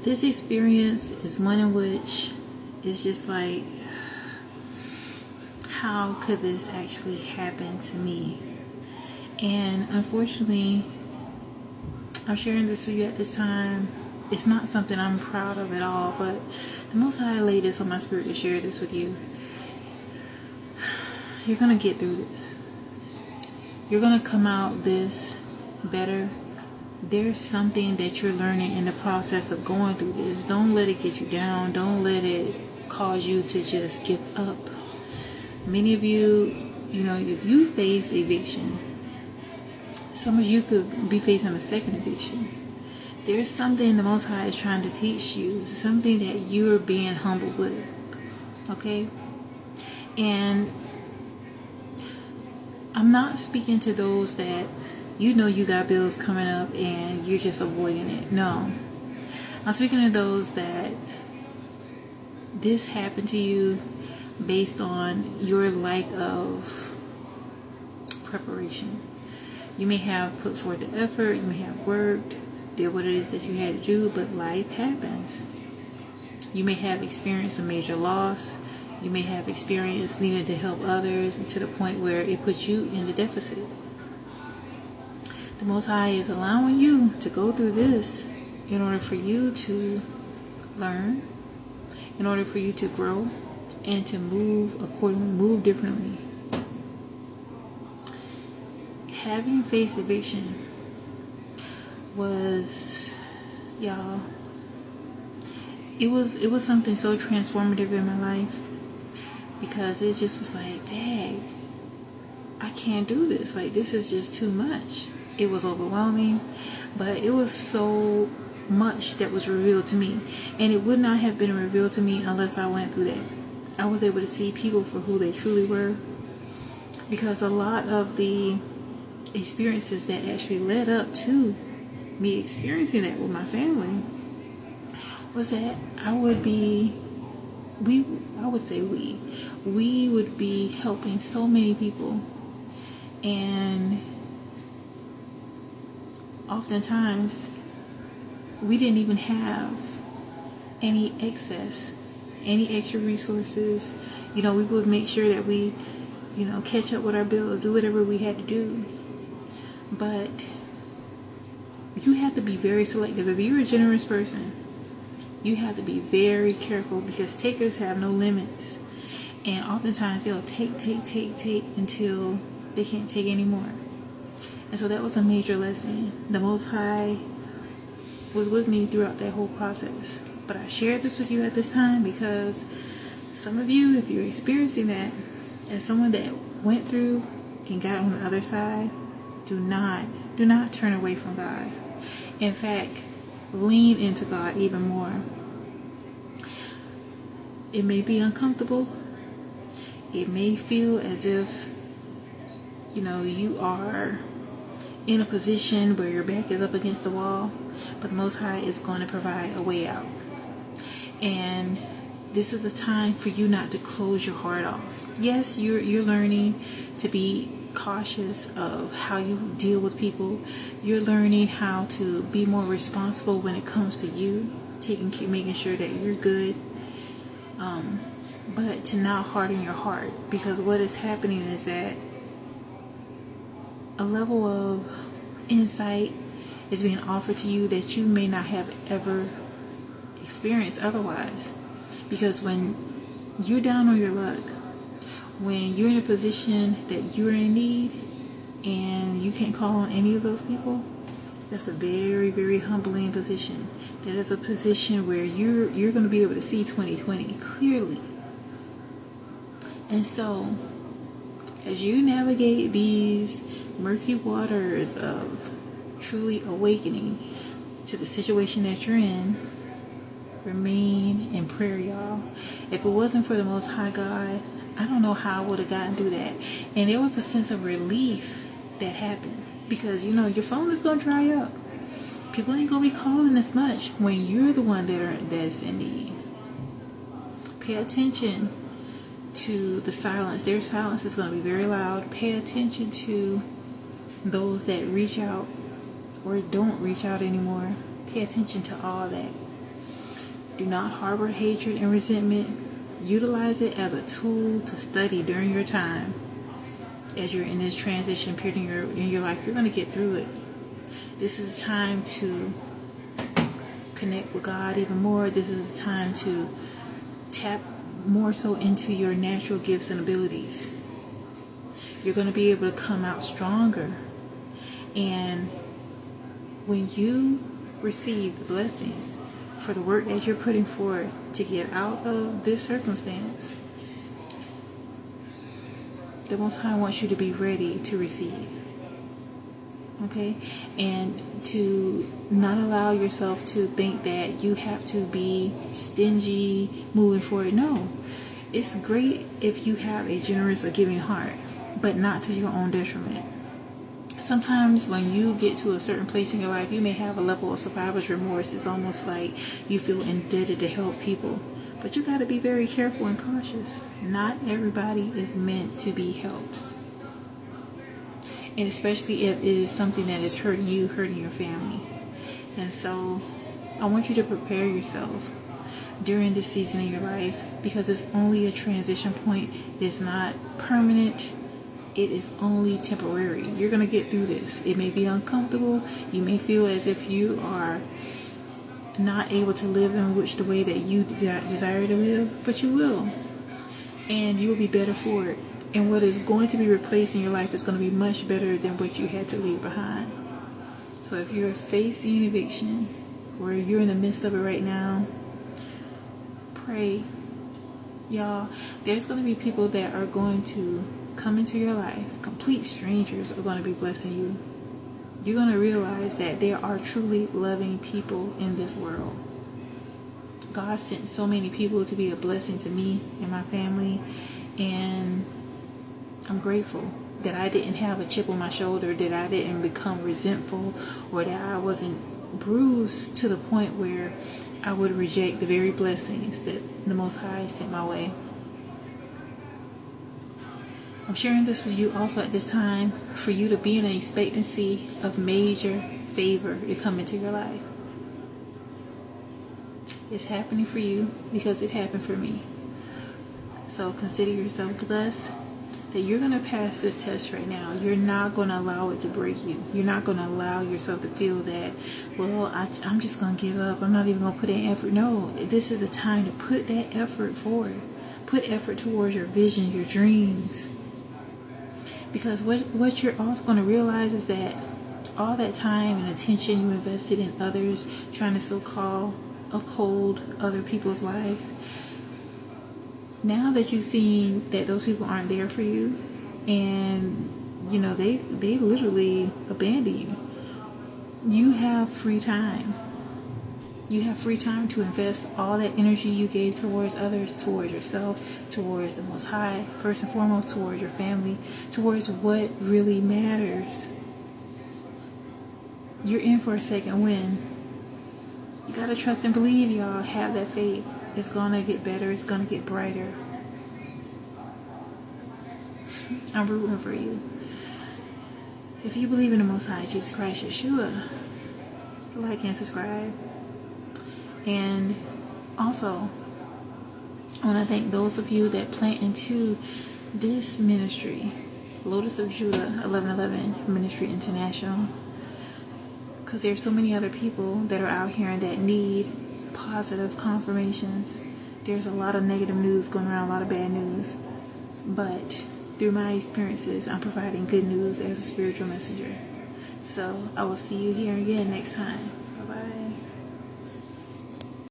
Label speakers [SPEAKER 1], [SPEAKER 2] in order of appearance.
[SPEAKER 1] This experience is one in which it's just like, how could this actually happen to me? And unfortunately, I'm sharing this with you at this time. It's not something I'm proud of at all, but the Most High laid this on my spirit to share this with you. You're going to get through this. You're going to come out this better. There's something that you're learning in the process of going through this. Don't let it get you down. Don't let it cause you to just give up. Many of you, if you face eviction, some of you could be facing a second eviction. There's something the Most High is trying to teach you. Something that you're being humbled with. Okay? And I'm not speaking to those that you got bills coming up and you're just avoiding it. No. I'm speaking to those that this happened to you based on your lack of preparation. You may have put forth the effort, you may have worked, did what it is that you had to do, but life happens. You may have experienced a major loss. You may have experienced needing to help others to the point where it puts you in the deficit. The Most High is allowing you to go through this in order for you to learn, in order for you to grow, and to move accordingly, move differently. Having faced eviction was, y'all, it was something so transformative in my life, because it just was like, dang, I can't do this. Like, this is just too much. It was overwhelming, but it was so much that was revealed to me, and it would not have been revealed to me unless I went through that. I was able to see people for who they truly were, because a lot of the experiences that actually led up to me experiencing that with my family was that we would be helping so many people, and oftentimes we didn't even have any excess, any extra resources. We would make sure that we, catch up with our bills, do whatever we had to do. But you have to be very selective. If you're a generous person, you have to be very careful, because takers have no limits. And oftentimes they'll take until they can't take anymore. And so that was a major lesson. The Most High was with me throughout that whole process. But I shared this with you at this time because some of you, if you're experiencing that, as someone that went through and got on the other side, do not turn away from God. In fact, lean into God even more. It may be uncomfortable. It may feel as if, you are in a position where your back is up against the wall, but the Most High is going to provide a way out. And this is a time for you not to close your heart off. Yes, you're learning to be cautious of how you deal with people. You're learning how to be more responsible when it comes to you, making sure that you're good. But to not harden your heart, because what is happening is that a level of insight is being offered to you that you may not have ever experienced otherwise. Because when you're down on your luck, when you're in a position that you're in need and you can't call on any of those people, that's a very, very humbling position. That is a position where you're going to be able to see 2020 clearly. And so, as you navigate these murky waters of truly awakening to the situation that you're in, remain in prayer, y'all. If it wasn't for the Most High God, I don't know how I would have gotten through that. And there was a sense of relief that happened, because your phone is going to dry up. People ain't going to be calling as much when you're the one that's in need. Pay attention to the silence. Their silence is going to be very loud. Pay attention to those that reach out or don't reach out anymore. Pay attention to all that. Do not harbor hatred and resentment. Utilize it as a tool to study during your time. As you're in this transition period in your life, you're going to get through it. This is a time to connect with God even more. This is a time to tap more so into your natural gifts and abilities. You're going to be able to come out stronger. And when you receive the blessings for the work that you're putting forward to get out of this circumstance, the Most High wants you to be ready to receive. Okay? And to not allow yourself to think that you have to be stingy moving forward. No. It's great if you have a generous or giving heart, but not to your own detriment. Sometimes when you get to a certain place in your life, you may have a level of survivor's remorse. It's almost like you feel indebted to help people. But you got to be very careful and cautious. Not everybody is meant to be helped. And especially if it is something that is hurting you, hurting your family. And so I want you to prepare yourself during this season in your life, because it's only a transition point. It's not permanent. It is only temporary. You're going to get through this. It may be uncomfortable. You may feel as if you are not able to live in the way that you desire to live, but you will. And you will be better for it. And what is going to be replaced in your life is going to be much better than what you had to leave behind. So if you're facing eviction, or you're in the midst of it right now, pray. Y'all, there's going to be people that are going to come into your life. Complete strangers are going to be blessing you. You're going to realize that there are truly loving people in this world. God sent so many people to be a blessing to me and my family, and I'm grateful that I didn't have a chip on my shoulder, that I didn't become resentful, or that I wasn't bruised to the point where I would reject the very blessings that the Most High sent my way. I'm sharing this with you also at this time for you to be in an expectancy of major favor to come into your life. It's happening for you because it happened for me. So consider yourself blessed that you're going to pass this test right now. You're not going to allow it to break you. You're not going to allow yourself to feel that, well, I'm just going to give up. I'm not even going to put in effort. No, this is the time to put that effort forward. Put effort towards your vision, your dreams. Because what you're also going to realize is that all that time and attention you invested in others, trying to so-called uphold other people's lives, now that you've seen that those people aren't there for you, and they literally abandon you, you have free time. You have free time to invest all that energy you gave towards others, towards yourself, towards the Most High, first and foremost, towards your family, towards what really matters. You're in for a second win. You got to trust and believe, y'all. Have that faith. It's going to get better. It's going to get brighter. I'm rooting for you. If you believe in the Most High, Jesus Christ, Yahshuah, like and subscribe. And also, I want to thank those of you that plant into this ministry, Lotusofjudah 1111 Ministry International, because there's so many other people that are out here that need positive confirmations. There's a lot of negative news going around, a lot of bad news, but through my experiences, I'm providing good news as a spiritual messenger. So I will see you here again next time. Bye-bye.